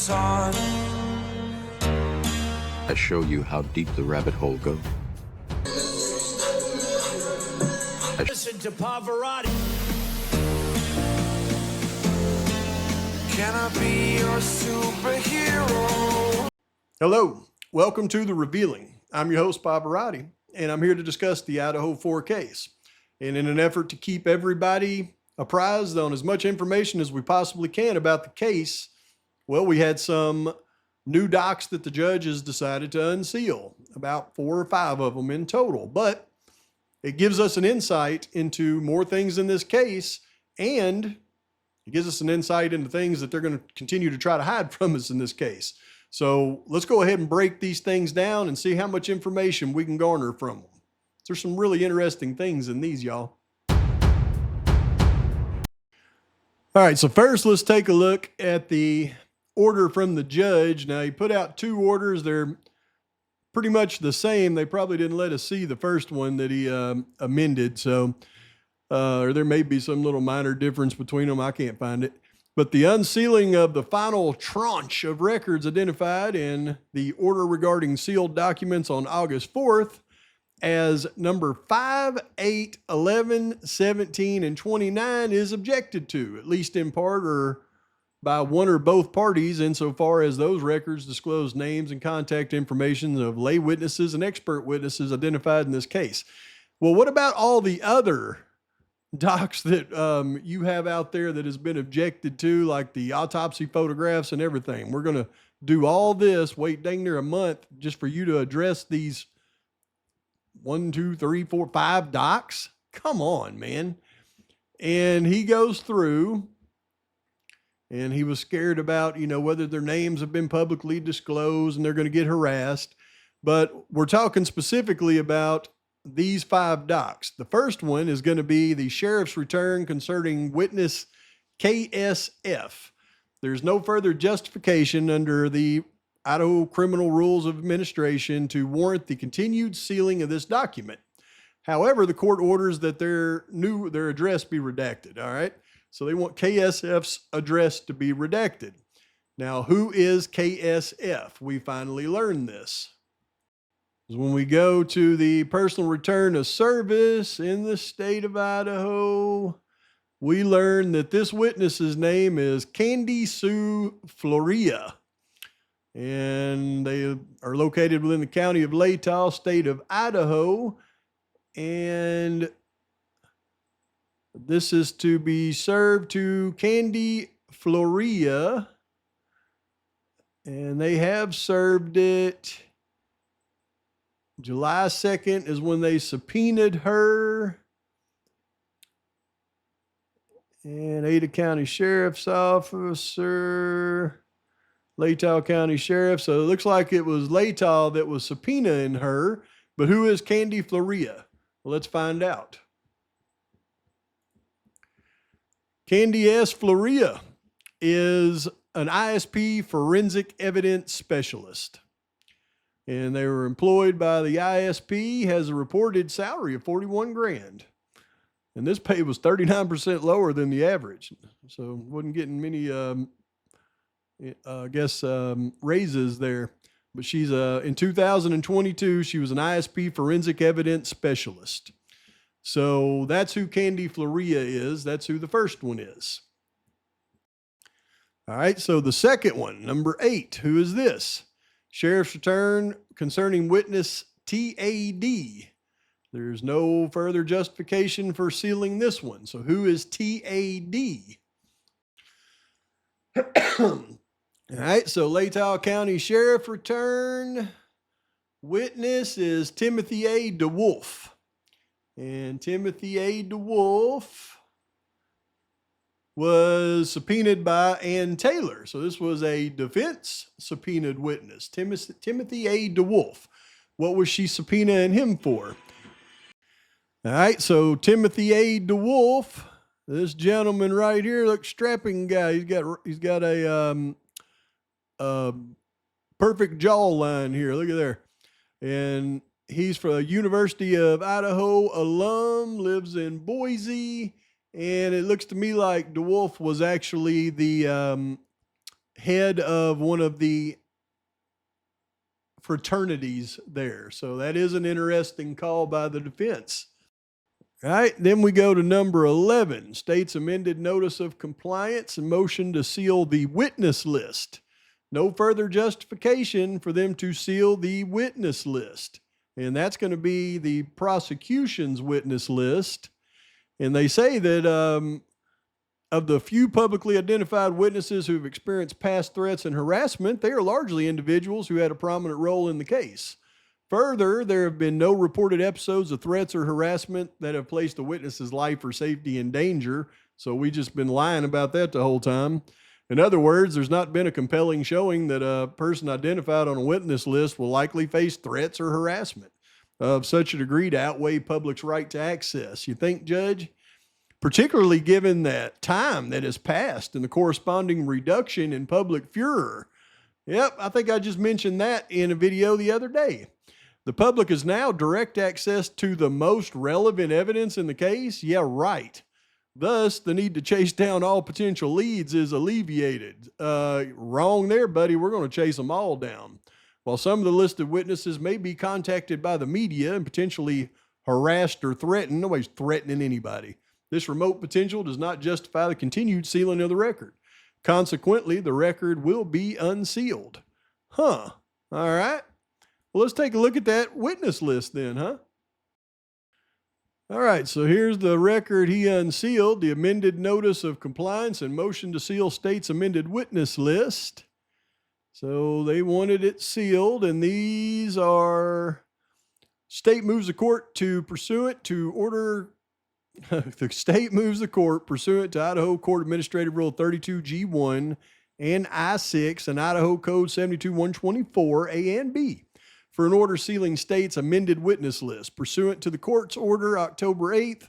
sun. I show you how deep the rabbit hole goes. Listen to Pavarotti. Can I be your superhero? Hello, welcome to The Revealing. I'm your host, Pavarotti, and I'm here to discuss the Idaho 4 case. And in an effort to keep everybody apprised on as much information as we possibly can about the case, well, we had some new docs that the judge has decided to unseal, about 4 or 5 of them in total. But it gives us an insight into more things in this case, and it gives us an insight into things that they're going to continue to try to hide from us in this case. So let's go ahead and break these things down and see how much information we can garner from them. There's some really interesting things in these, y'all. All right, so first let's take a look at the order from the judge. Now, he put out 2 orders. They're pretty much the same. They probably didn't let us see the first one that he amended, so or there may be some little minor difference between them. I can't find it. But the unsealing of the final tranche of records identified in the order regarding sealed documents on August 4th as number 5, 8, 11, 17, and 29 is objected to, at least in part or by one or both parties, insofar as those records disclose names and contact information of lay witnesses and expert witnesses identified in this case. Well, what about all the other docs that you have out there that has been objected to, like the autopsy photographs and everything? We're going to do all this, wait dang near a month just for you to address these 1, 2, 3, 4, 5 docs? Come on, man. And he goes through, and he was scared about, whether their names have been publicly disclosed and they're going to get harassed. But we're talking specifically about these 5 docs. The first one is going to be the sheriff's return concerning witness KSF. There's no further justification under the Idaho Criminal Rules of Administration to warrant the continued sealing of this document. However, the court orders that their address be redacted. All right. So they want KSF's address to be redacted. Now, who is KSF? We finally learned this. When we go to the personal return of service in the state of Idaho, we learn that this witness's name is Candy Sue Floria, and they are located within the county of LIEDAHO, state of Idaho, and this is to be served to Candy Floria, and they have served it. July 2nd is when they subpoenaed her. And Ada County Sheriff's Officer, LIEDAHO County Sheriff. So it looks like it was LIEDAHO that was subpoenaing her. But who is Candy Floria? Well, let's find out. Candy S. Floria is an ISP forensic evidence specialist. And they were employed by the ISP, has a reported salary of $41,000. And this pay was 39% lower than the average. So wasn't getting many, raises there. But she's, in 2022, she was an ISP forensic evidence specialist. So that's who Candy Floria is. That's who the first one is. All right, so the second one, number 8, who is this? Sheriff's return concerning witness TAD. There's no further justification for sealing this one. So who is TAD? All right, so LIEDAHO County Sheriff return. Witness is Timothy A. DeWolf. And Timothy A. DeWolf was subpoenaed by Ann Taylor. So this was a defense subpoenaed witness, Timothy A. DeWolf. What was she subpoenaing him for? All right, so Timothy A. DeWolf, this gentleman right here, look, strapping guy. He's got a perfect jawline here. Look at there. And he's from the University of Idaho alum, lives in Boise, and it looks to me like DeWolf was actually the head of one of the fraternities there. So that is an interesting call by the defense. All right, then we go to number 11, state's amended notice of compliance and motion to seal the witness list. No further justification for them to seal the witness list. And that's going to be the prosecution's witness list. And they say that of the few publicly identified witnesses who've experienced past threats and harassment, they are largely individuals who had a prominent role in the case. Further, there have been no reported episodes of threats or harassment that have placed a witness's life or safety in danger. So we just been lying about that the whole time. In other words, there's not been a compelling showing that a person identified on a witness list will likely face threats or harassment of such a degree to outweigh public's right to access. You think, Judge? Particularly given that time that has passed and the corresponding reduction in public furor. Yep, I think I just mentioned that in a video the other day. The public has now direct access to the most relevant evidence in the case? Yeah, right. Thus, the need to chase down all potential leads is alleviated. Wrong there, buddy. We're going to chase them all down. While some of the listed witnesses may be contacted by the media and potentially harassed or threatened, nobody's threatening anybody. This remote potential does not justify the continued sealing of the record. Consequently, the record will be unsealed. Huh. All right. Well, let's take a look at that witness list then, huh? All right, so here's the record he unsealed, the amended notice of compliance and motion to seal state's amended witness list. So they wanted it sealed, and these are state moves the court to pursuant to order. The state moves the court pursuant to Idaho Court Administrative Rule 32G1 and I-6 and Idaho Code 72124 A and B for an order sealing state's amended witness list. Pursuant to the court's order October 8th,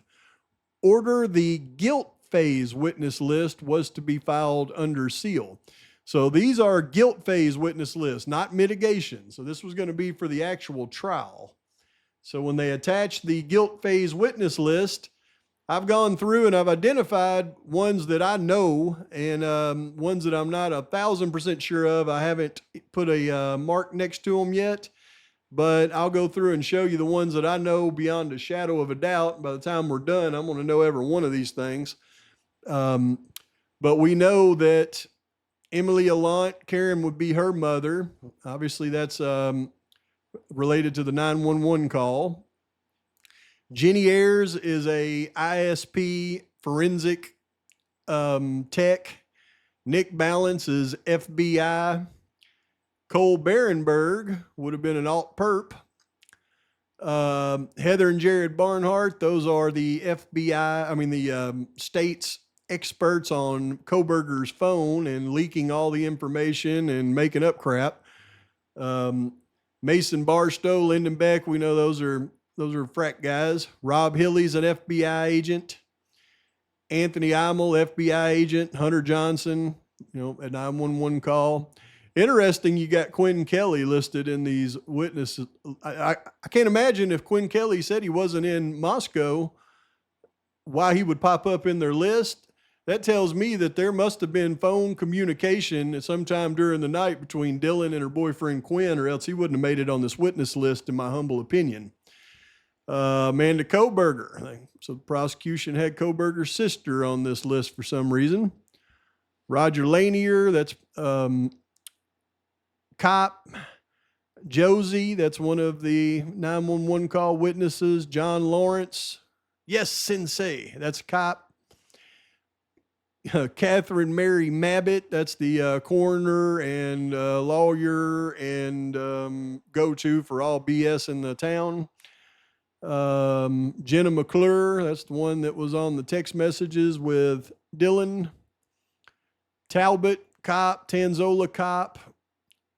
order the guilt phase witness list was to be filed under seal. So these are guilt phase witness lists, not mitigation. So this was going to be for the actual trial. So when they attached the guilt phase witness list, I've gone through and I've identified ones that I know and ones that I'm not 1,000% sure of. I haven't put a mark next to them yet, but I'll go through and show you the ones that I know beyond a shadow of a doubt. By the time we're done, I'm going to know every one of these things. But we know that Emily Allant, Karen would be her mother. Obviously, that's related to the 911 call. Jenny Ayers is a ISP forensic tech. Nick Balance is FBI. Cole Barenberg would have been an alt perp. Heather and Jared Barnhart, those are the the state's experts on Koberger's phone and leaking all the information and making up crap. Mason Barstow, Lyndon Beck, we know those are frat guys. Rob Hilley's an FBI agent. Anthony Imel, FBI agent. Hunter Johnson, a 911 call. Interesting, you got Quinn Kelly listed in these witnesses. I can't imagine if Quinn Kelly said he wasn't in Moscow, why he would pop up in their list. That tells me that there must have been phone communication at some time during the night between Dylan and her boyfriend Quinn, or else he wouldn't have made it on this witness list, in my humble opinion. Amanda Koberger. So the prosecution had Koberger's sister on this list for some reason. Roger Lanier, that's cop. Josie, that's one of the 911 call witnesses. John Lawrence, yes, sensei, that's a cop. Catherine Mary Mabbitt, that's the coroner and lawyer and go-to for all BS in the town. Jenna McClure, that's the one that was on the text messages with Dylan. Talbot, cop. Tanzola, cop.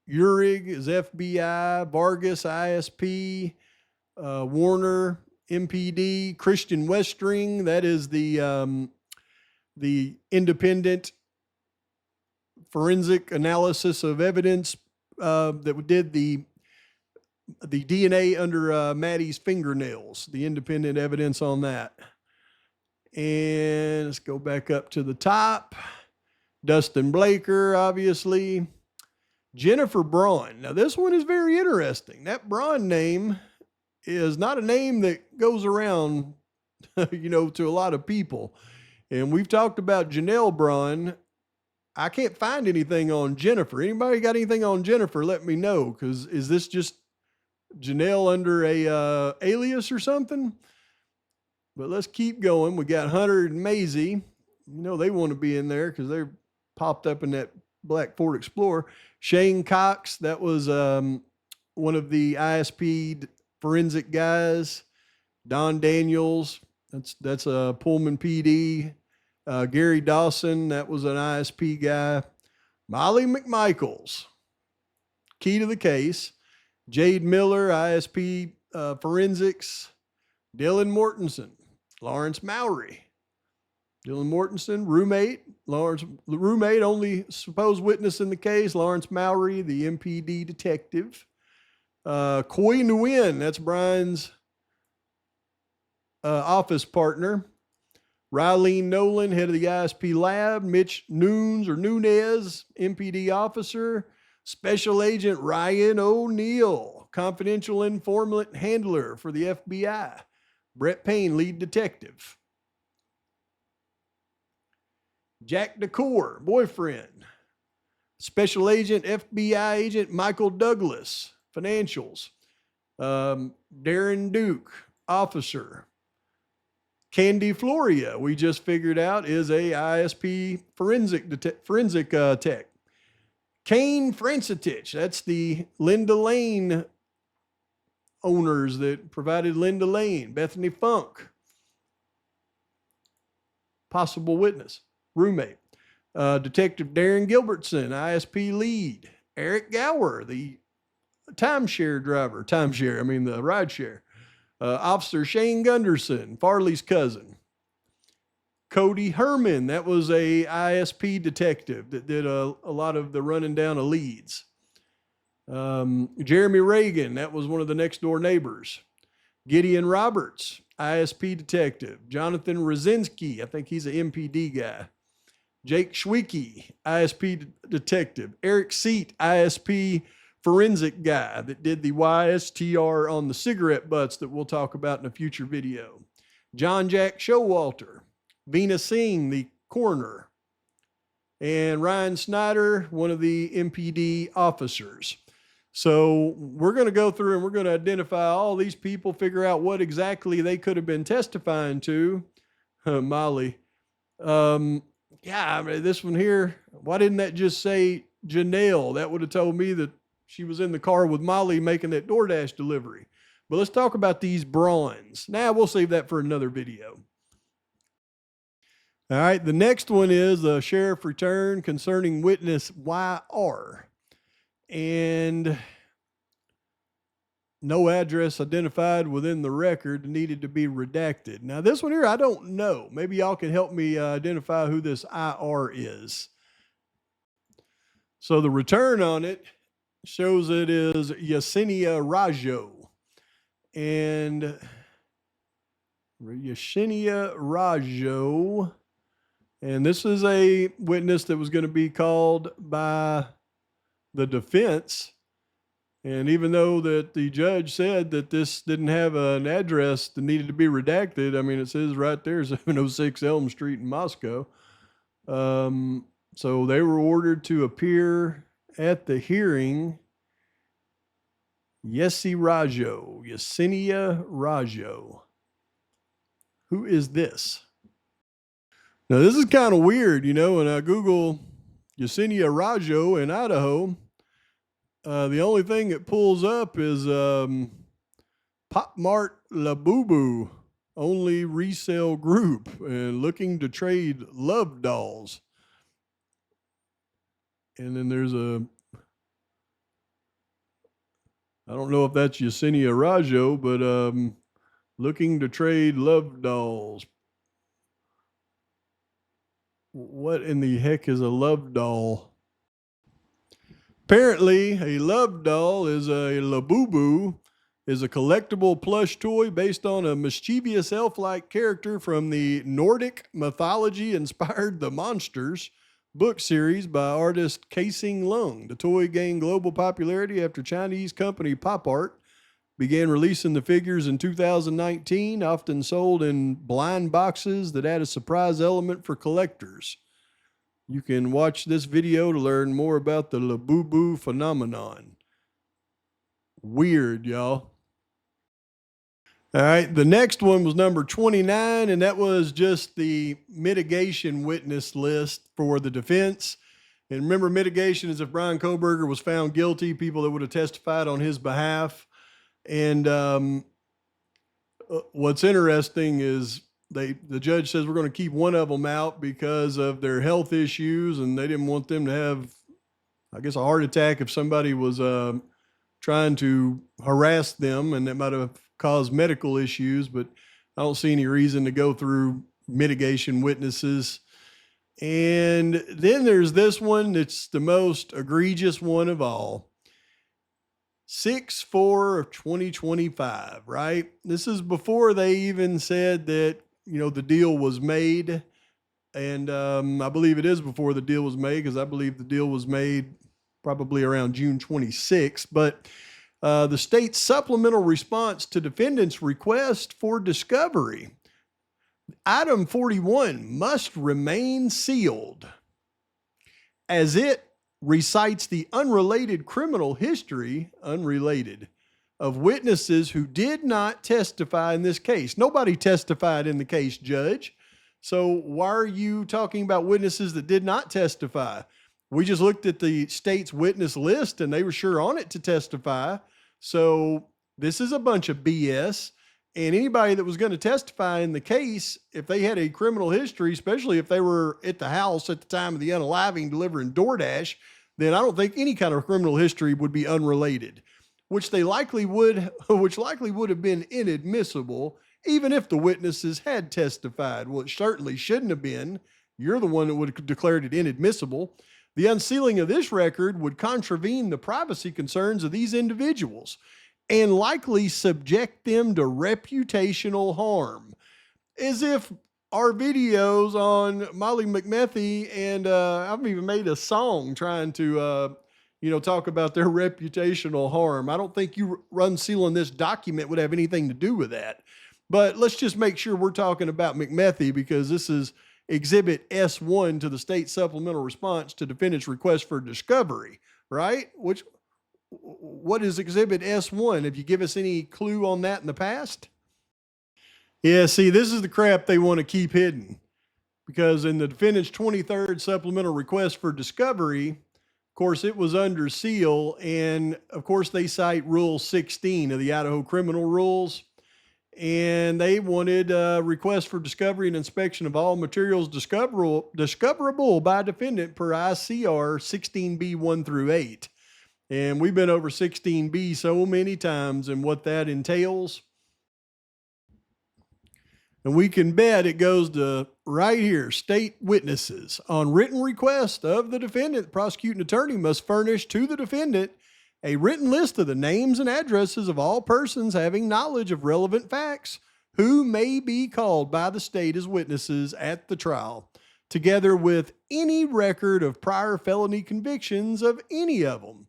Urig is FBI. Vargas, ISP. Warner, MPD. Christian Westring, that is the independent forensic analysis of evidence that did the DNA under Maddie's fingernails, the independent evidence on that. And let's go back up to the top. Dustin Blaker, obviously. Jennifer Braun. Now, this one is very interesting. That Braun name is not a name that goes around, to a lot of people. And we've talked about Janelle Braun. I can't find anything on Jennifer. Anybody got anything on Jennifer? Let me know. Because is this just Janelle under a alias or something? But let's keep going. We got Hunter and Maisie. They want to be in there because they're popped up in that black Ford Explorer. Shane Cox, that was one of the ISP forensic guys. Don Daniels, that's a Pullman PD. Gary Dawson, that was an ISP guy. Molly McMichaels, key to the case. Jade Miller, ISP forensics. Dylan Mortensen, Lawrence Mowry. Dylan Mortensen, roommate. Lawrence, the roommate, only supposed witness in the case. Lawrence Mowry, the MPD detective. Coy Nguyen, that's Brian's office partner. Rylene Nolan, head of the ISP lab. Mitch Nunez, MPD officer. Special Agent Ryan O'Neill, confidential informant handler for the FBI. Brett Payne, lead detective. Jack Decor, boyfriend. Special Agent, FBI Agent Michael Douglas, financials. Darren Duke, officer. Candy Floria, we just figured out, is a ISP forensic tech. Kane Francetich, that's the Linda Lane owners that provided Linda Lane. Bethany Funk, possible witness, roommate. Detective Darren Gilbertson, ISP lead. Eric Gower, the the rideshare. Officer Shane Gunderson, Farley's cousin. Cody Herman, that was a ISP detective that did a lot of the running down of leads. Jeremy Reagan, that was one of the next door neighbors. Gideon Roberts, ISP detective. Jonathan Rosinski, I think he's an MPD guy. Jake Schwicke, ISP detective. Eric Seat, ISP forensic guy that did the YSTR on the cigarette butts that we'll talk about in a future video. John Jack Showalter. Veena Singh, the coroner. And Ryan Snyder, one of the MPD officers. So we're going to go through and we're going to identify all these people, figure out what exactly they could have been testifying to. Molly. This one here, why didn't that just say Janelle? That would have told me that she was in the car with Molly making that DoorDash delivery. But let's talk about these bronze. Now we'll save that for another video. All right, the next one is a sheriff return concerning witness YR. And no address identified within the record needed to be redacted. Now, this one here, I don't know. Maybe y'all can help me identify who this IR is. So the return on it shows it is Yesenia Rajo. And Yesenia Rajo. And this is a witness that was going to be called by the defense. And even though that the judge said that this didn't have an address that needed to be redacted, I mean, it says right there, 706 Elm Street in Moscow. So they were ordered to appear at the hearing. Yesenia Rajo. Who is this? Now, this is kind of weird, when I Google Yesenia Rajo in Idaho, the only thing that pulls up is Pop Mart Labubu, only resale group, and looking to trade love dolls. And then there's I don't know if that's Yesenia Rajo, but looking to trade love dolls. What in the heck is a love doll? Apparently, a love doll is a Labubu, is a collectible plush toy based on a mischievous elf-like character from the Nordic mythology inspired The Monsters book series by artist Casing Lung. The toy gained global popularity after Chinese company Pop Art began releasing the figures in 2019, often sold in blind boxes that add a surprise element for collectors. You can watch this video to learn more about the Labubu phenomenon. Weird, y'all. All right, the next one was number 29, and that was just the mitigation witness list for the defense. And remember, mitigation is if Brian Kohberger was found guilty, people that would have testified on his behalf. And what's interesting is the judge says we're going to keep one of them out because of their health issues, and they didn't want them to have, I guess, a heart attack if somebody was trying to harass them, and that might have caused medical issues. But I don't see any reason to go through mitigation witnesses. And then there's this one that's the most egregious one of all. 6/4 of 2025, right? This is before they even said that, the deal was made. And I believe it is before the deal was made, because I believe the deal was made probably around June 26th. But the state's supplemental response to defendant's request for discovery, item 41 must remain sealed, as it recites the unrelated criminal history, of witnesses who did not testify in this case. Nobody testified in the case, Judge. So why are you talking about witnesses that did not testify? We just looked at the state's witness list and they were sure on it to testify. So this is a bunch of BS. And anybody that was going to testify in the case, if they had a criminal history, especially if they were at the house at the time of the unaliving delivering DoorDash, then I don't think any kind of criminal history would be unrelated, which likely would have been inadmissible, even if the witnesses had testified. Well, it certainly shouldn't have been. You're the one that would have declared it inadmissible. The unsealing of this record would contravene the privacy concerns of these individuals and likely subject them to reputational harm. As if our videos on Molly McMethie and I've even made a song trying to, talk about their reputational harm. I don't think you unsealing this document would have anything to do with that. But let's just make sure we're talking about McMethie, because this is Exhibit S1 to the state supplemental response to defendant's request for discovery, right? What is Exhibit S1? Have you give us any clue on that in the past? Yeah, see, this is the crap they want to keep hidden, because in the defendant's 23rd supplemental request for discovery, of course, it was under seal. And of course, they cite Rule 16 of the Idaho criminal rules. And they wanted a request for discovery and inspection of all materials discoverable by defendant per ICR 16B 1 through 8. And we've been over 16B so many times and what that entails. And we can bet it goes to right here, state witnesses. On written request of the defendant, the prosecuting attorney must furnish to the defendant a written list of the names and addresses of all persons having knowledge of relevant facts who may be called by the state as witnesses at the trial, together with any record of prior felony convictions of any of them.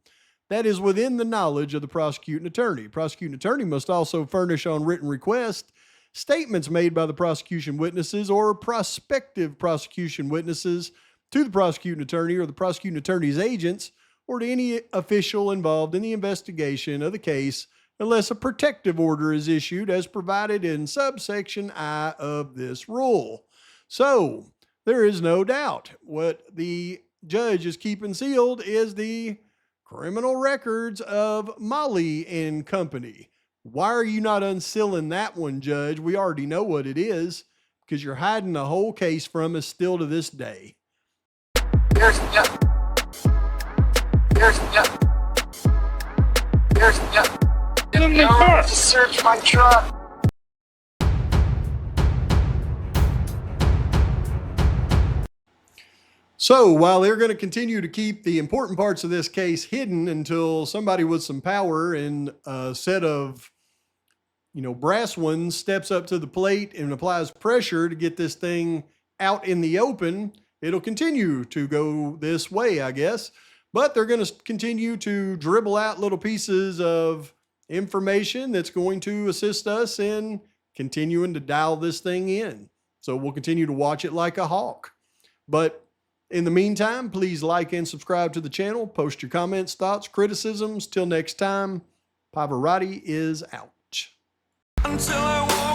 That is within the knowledge of the prosecuting attorney. Prosecuting attorney must also furnish on written request statements made by the prosecution witnesses or prospective prosecution witnesses to the prosecuting attorney or the prosecuting attorney's agents or to any official involved in the investigation of the case, unless a protective order is issued as provided in subsection I of this rule. So there is no doubt what the judge is keeping sealed is the criminal records of Molly and company. Why are you not unsealing that one, Judge? We already know what it is, because you're hiding the whole case from us still to this day. There's no to search my truck. So while they're going to continue to keep the important parts of this case hidden until somebody with some power and a set of, brass ones steps up to the plate and applies pressure to get this thing out in the open, it'll continue to go this way, I guess. But they're going to continue to dribble out little pieces of information that's going to assist us in continuing to dial this thing in. So we'll continue to watch it like a hawk. But in the meantime, please like and subscribe to the channel. Post your comments, thoughts, criticisms. Till next time, Pavarotti is out. until I